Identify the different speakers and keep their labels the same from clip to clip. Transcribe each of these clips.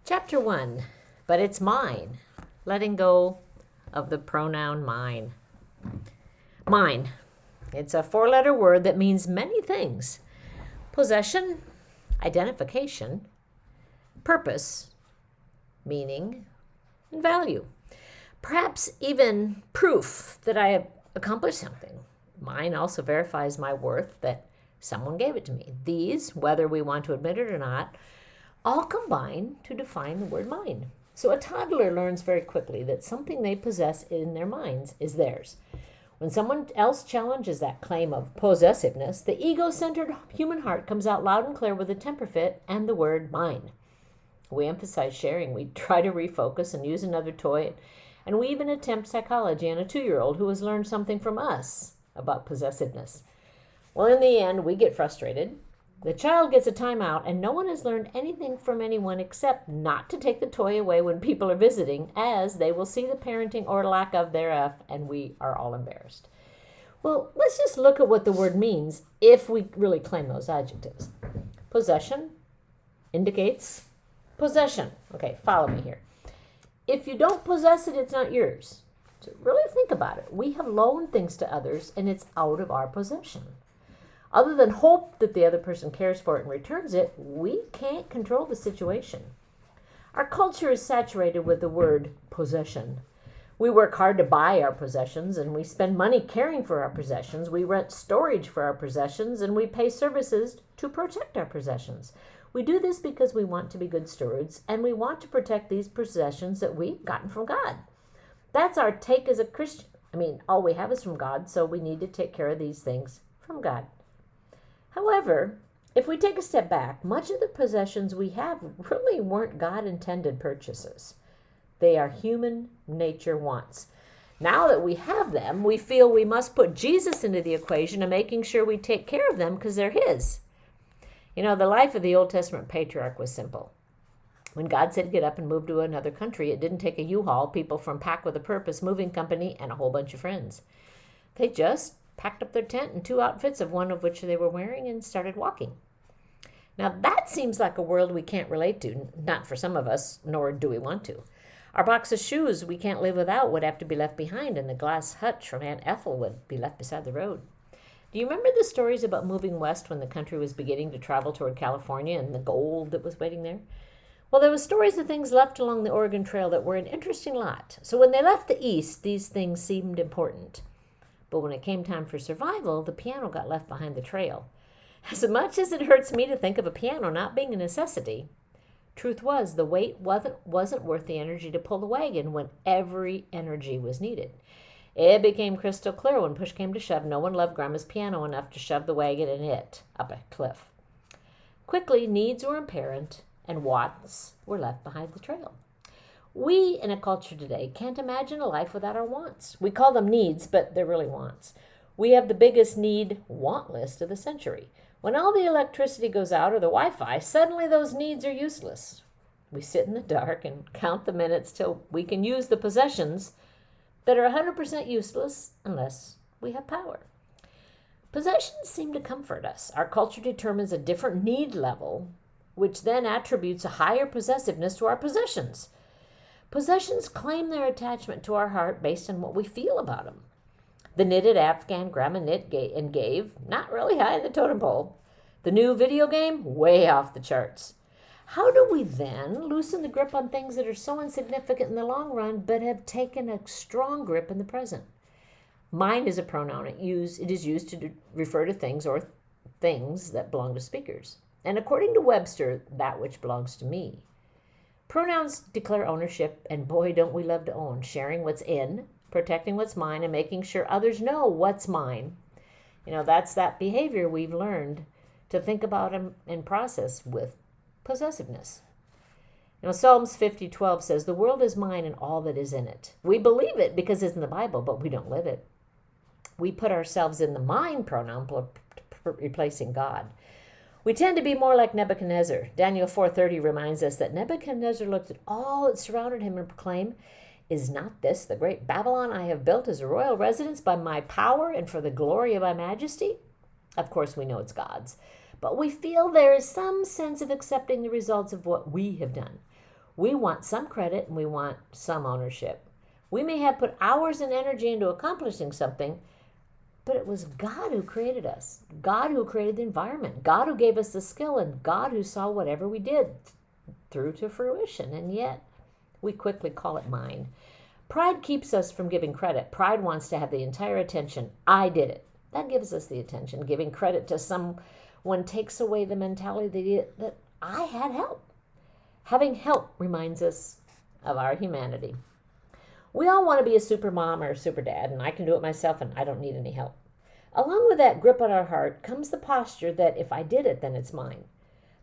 Speaker 1: Chapter 1, but it's mine. Letting go of the pronoun mine. Mine. It's a four-letter word that means many things. Possession, identification, purpose, meaning, and value. Perhaps even proof that I have accomplished something. Mine also verifies my worth, that someone gave it to me. These, whether we want to admit it or not, all combine to define the word mine. So a toddler learns very quickly that something they possess in their minds is theirs. When someone else challenges that claim of possessiveness, the ego-centered human heart comes out loud and clear with a temper fit and the word mine. We emphasize sharing. We try to refocus and use another toy, and we even attempt psychology on a 2-year-old who has learned something from us about possessiveness. Well, in the end, we get frustrated. The child gets a timeout, and no one has learned anything from anyone except not to take the toy away when people are visiting, as they will see the parenting or lack of thereof, and we are all embarrassed. Well, let's just look at what the word means if we really claim those adjectives. Possession indicates possession. Okay, follow me here. If you don't possess it, it's not yours. So really think about it. We have loaned things to others, and it's out of our possession. Other than hope that the other person cares for it and returns it, we can't control the situation. Our culture is saturated with the word possession. We work hard to buy our possessions, and we spend money caring for our possessions. We rent storage for our possessions, and we pay services to protect our possessions. We do this because we want to be good stewards, and we want to protect these possessions that we've gotten from God. That's our take as a Christian. All we have is from God, so we need to take care of these things from God. However, if we take a step back, much of the possessions we have really weren't God-intended purchases. They are human nature wants. Now that we have them, we feel we must put Jesus into the equation of making sure we take care of them because they're His. The life of the Old Testament patriarch was simple. When God said get up and move to another country, it didn't take a U-Haul, people from Pack with a Purpose moving company, and a whole bunch of friends. They just packed up their tent and 2 outfits, of one of which they were wearing, and started walking. Now that seems like a world we can't relate to, not for some of us, nor do we want to. Our box of shoes we can't live without would have to be left behind, and the glass hutch from Aunt Ethel would be left beside the road. Do you remember the stories about moving west when the country was beginning to travel toward California and the gold that was waiting there? Well, there were stories of things left along the Oregon Trail that were an interesting lot. So when they left the east, these things seemed important. But when it came time for survival, the piano got left behind the trail. As much as it hurts me to think of a piano not being a necessity, truth was the weight wasn't worth the energy to pull the wagon when every energy was needed. It became crystal clear when push came to shove, no one loved Grandma's piano enough to shove the wagon and it up a cliff. Quickly, needs were apparent, and wants were left behind the trail. We, in a culture today, can't imagine a life without our wants. We call them needs, but they're really wants. We have the biggest need-want list of the century. When all the electricity goes out or the Wi-Fi, suddenly those needs are useless. We sit in the dark and count the minutes till we can use the possessions that are 100% useless unless we have power. Possessions seem to comfort us. Our culture determines a different need level, which then attributes a higher possessiveness to our possessions. Possessions claim their attachment to our heart based on what we feel about them. The knitted Afghan Grandma knit and gave, not really high in the totem pole. The new video game, way off the charts. How do we then loosen the grip on things that are so insignificant in the long run but have taken a strong grip in the present? Mine is a pronoun. It is used to refer to things or things that belong to speakers. And according to Webster, that which belongs to me. Pronouns declare ownership, and boy, don't we love to own. Sharing what's in, protecting what's mine, and making sure others know what's mine. That's that behavior we've learned to think about and process with possessiveness. Psalms 50:12 says, "The world is mine and all that is in it." We believe it because it's in the Bible, but we don't live it. We put ourselves in the mine pronoun, replacing God. We tend to be more like Nebuchadnezzar. Daniel 4:30 reminds us that Nebuchadnezzar looked at all that surrounded him and proclaimed, "Is not this the great Babylon I have built as a royal residence by my power and for the glory of my majesty?" Of course, we know it's God's. But we feel there is some sense of accepting the results of what we have done. We want some credit and we want some ownership. We may have put hours and energy into accomplishing something, but it was God who created us, God who created the environment, God who gave us the skill, and God who saw whatever we did through to fruition. And yet, we quickly call it mine. Pride keeps us from giving credit. Pride wants to have the entire attention. I did it. That gives us the attention. Giving credit to someone takes away the mentality that I had help. Having help reminds us of our humanity. We all want to be a super mom or a super dad, and I can do it myself and I don't need any help. Along with that grip on our heart comes the posture that if I did it, then it's mine.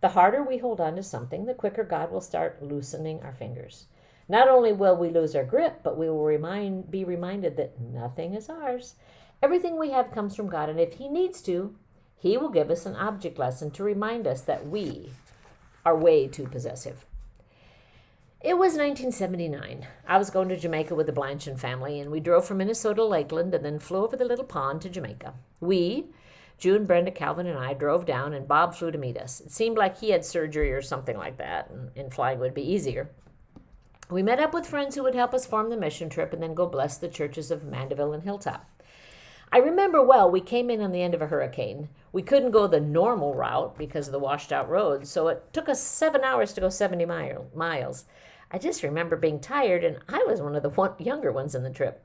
Speaker 1: The harder we hold on to something, the quicker God will start loosening our fingers. Not only will we lose our grip, but we will be reminded that nothing is ours. Everything we have comes from God, and if He needs to, He will give us an object lesson to remind us that we are way too possessive. It was 1979. I was going to Jamaica with the Blanchard family, and we drove from Minnesota to Lakeland and then flew over the little pond to Jamaica. June, Brenda, Calvin, and I drove down, and Bob flew to meet us. It seemed like he had surgery or something like that, and flying would be easier. We met up with friends who would help us form the mission trip and then go bless the churches of Mandeville and Hilltop. I remember well, we came in on the end of a hurricane. We couldn't go the normal route because of the washed out roads, so it took us 7 hours to go 70 miles. I just remember being tired, and I was one of the younger ones in the trip.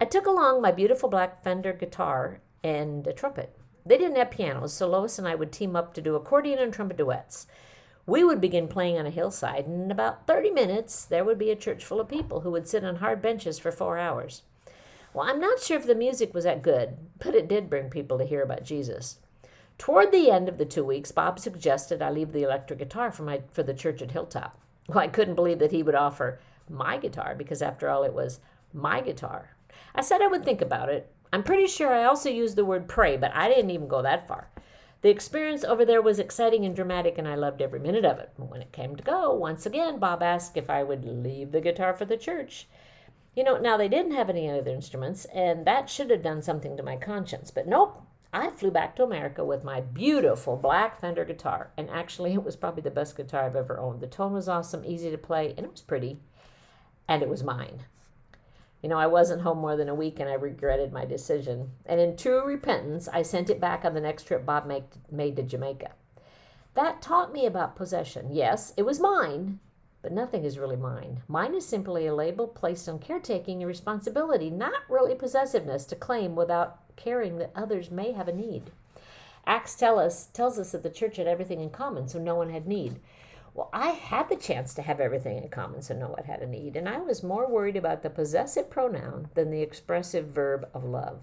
Speaker 1: I took along my beautiful black Fender guitar and a trumpet. They didn't have pianos, so Lois and I would team up to do accordion and trumpet duets. We would begin playing on a hillside, and in about 30 minutes, there would be a church full of people who would sit on hard benches for 4 hours. Well, I'm not sure if the music was that good, but it did bring people to hear about Jesus. Toward the end of the 2 weeks, Bob suggested I leave the electric guitar for the church at Hilltop. Well, I couldn't believe that he would offer my guitar, because after all, it was my guitar. I said I would think about it. I'm pretty sure I also used the word pray, but I didn't even go that far. The experience over there was exciting and dramatic, and I loved every minute of it. When it came to go, once again, Bob asked if I would leave the guitar for the church. Now they didn't have any other instruments, and that should have done something to my conscience. But nope, I flew back to America with my beautiful black Fender guitar. And actually, it was probably the best guitar I've ever owned. The tone was awesome, easy to play, and it was pretty. And it was mine. I wasn't home more than a week, and I regretted my decision. And in true repentance, I sent it back on the next trip Bob made to Jamaica. That taught me about possession. Yes, it was mine, but nothing is really mine. Mine is simply a label placed on caretaking and responsibility, not really possessiveness to claim without caring that others may have a need. Acts tells us that the church had everything in common, so no one had need. Well, I had the chance to have everything in common, so no one had a need, and I was more worried about the possessive pronoun than the expressive verb of love.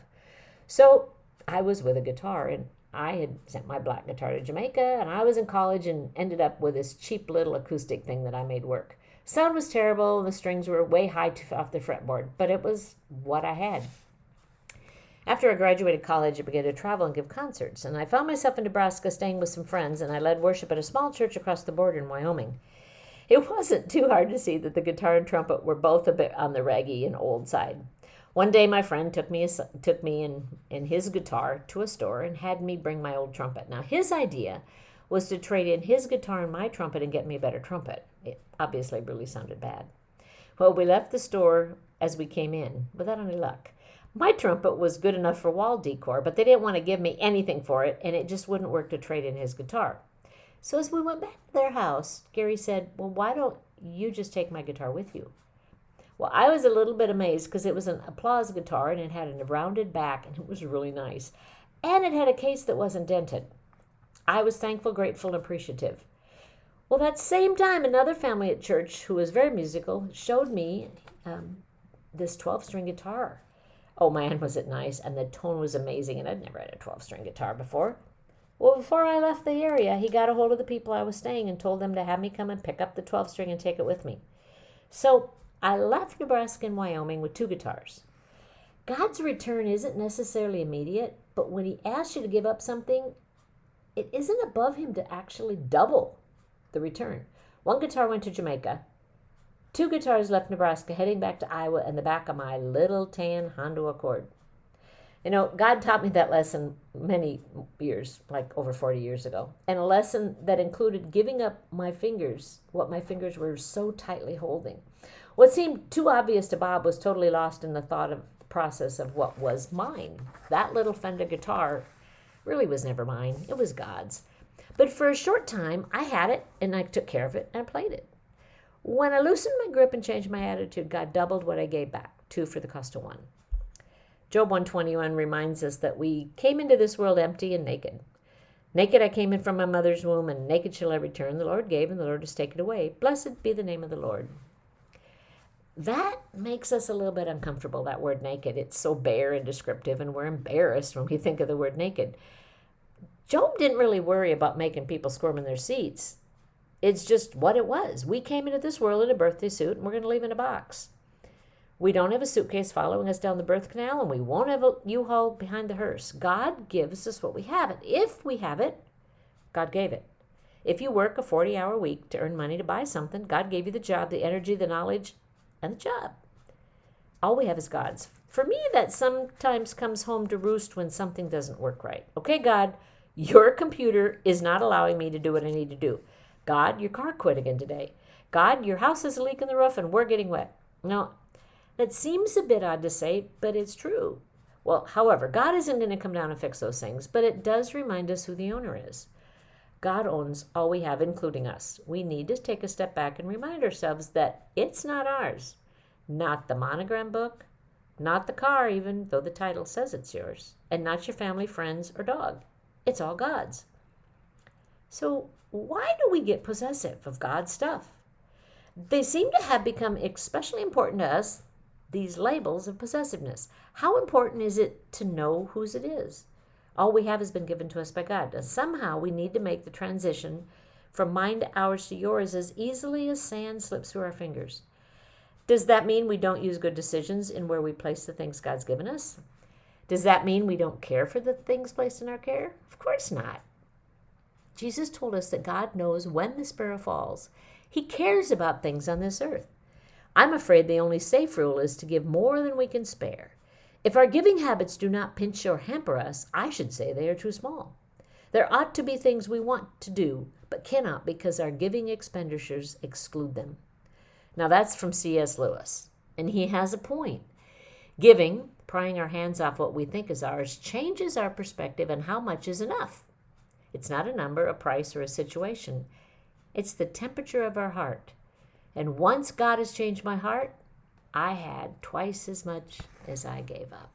Speaker 1: So I was with a guitar, and I had sent my black guitar to Jamaica, and I was in college and ended up with this cheap little acoustic thing that I made work. Sound was terrible, and the strings were way high off the fretboard, but it was what I had. After I graduated college, I began to travel and give concerts, and I found myself in Nebraska staying with some friends, and I led worship at a small church across the border in Wyoming. It wasn't too hard to see that the guitar and trumpet were both a bit on the raggy and old side. One day, my friend took me in his guitar to a store and had me bring my old trumpet. Now, his idea was to trade in his guitar and my trumpet and get me a better trumpet. It obviously really sounded bad. Well, we left the store as we came in, without any luck. My trumpet was good enough for wall decor, but they didn't want to give me anything for it, and it just wouldn't work to trade in his guitar. So as we went back to their house, Gary said, well, why don't you just take my guitar with you? Well, I was a little bit amazed because it was an applause guitar, and it had a rounded back, and it was really nice. And it had a case that wasn't dented. I was thankful, grateful, and appreciative. Well, that same time, another family at church who was very musical showed me this 12-string guitar. Oh man, was it nice, and the tone was amazing, and I'd never had a 12-string guitar before. Well, before I left the area, he got a hold of the people I was staying and told them to have me come and pick up the 12-string and take it with me. So I left Nebraska and Wyoming with 2 guitars. God's return isn't necessarily immediate, but when He asks you to give up something, it isn't above Him to actually double the return. 1 guitar went to Jamaica. 2 guitars left Nebraska, heading back to Iowa in the back of my little tan Honda Accord. God taught me that lesson many years, like over 40 years ago, and a lesson that included giving up my fingers, what my fingers were so tightly holding. What seemed too obvious to Bob was totally lost in the thought of the process of what was mine. That little Fender guitar really was never mine. It was God's. But for a short time, I had it, and I took care of it, and played it. When I loosened my grip and changed my attitude, God doubled what I gave back, 2 for the cost of 1. Job 121 reminds us that we came into this world empty and naked. Naked I came in from my mother's womb, and naked shall I return. The Lord gave, and the Lord has taken away. Blessed be the name of the Lord. That makes us a little bit uncomfortable, that word naked. It's so bare and descriptive, and we're embarrassed when we think of the word naked. Job didn't really worry about making people squirm in their seats. It's just what it was. We came into this world in a birthday suit, and we're going to leave in a box. We don't have a suitcase following us down the birth canal, and we won't have a U-Haul behind the hearse. God gives us what we have. If we have it, God gave it. If you work a 40-hour week to earn money to buy something, God gave you the job, the energy, the knowledge, and the job. All we have is God's. For me, that sometimes comes home to roost when something doesn't work right. Okay, God, your computer is not allowing me to do what I need to do. God, your car quit again today. God, your house has a leak in the roof and we're getting wet. No, that seems a bit odd to say, but it's true. Well, however, God isn't going to come down and fix those things, but it does remind us who the owner is. God owns all we have, including us. We need to take a step back and remind ourselves that it's not ours. Not the monogram book, not the car, even though the title says it's yours, and not your family, friends, or dog. It's all God's. So why do we get possessive of God's stuff? They seem to have become especially important to us, these labels of possessiveness. How important is it to know whose it is? All we have has been given to us by God. And somehow we need to make the transition from mine to ours to yours as easily as sand slips through our fingers. Does that mean we don't use good decisions in where we place the things God's given us? Does that mean we don't care for the things placed in our care? Of course not. Jesus told us that God knows when the sparrow falls. He cares about things on this earth. I'm afraid the only safe rule is to give more than we can spare. If our giving habits do not pinch or hamper us, I should say they are too small. There ought to be things we want to do, but cannot because our giving expenditures exclude them. Now that's from C.S. Lewis, and he has a point. Giving, prying our hands off what we think is ours, changes our perspective on how much is enough. It's not a number, a price, or a situation. It's the temperature of our heart. And once God has changed my heart, I had twice as much as I gave up.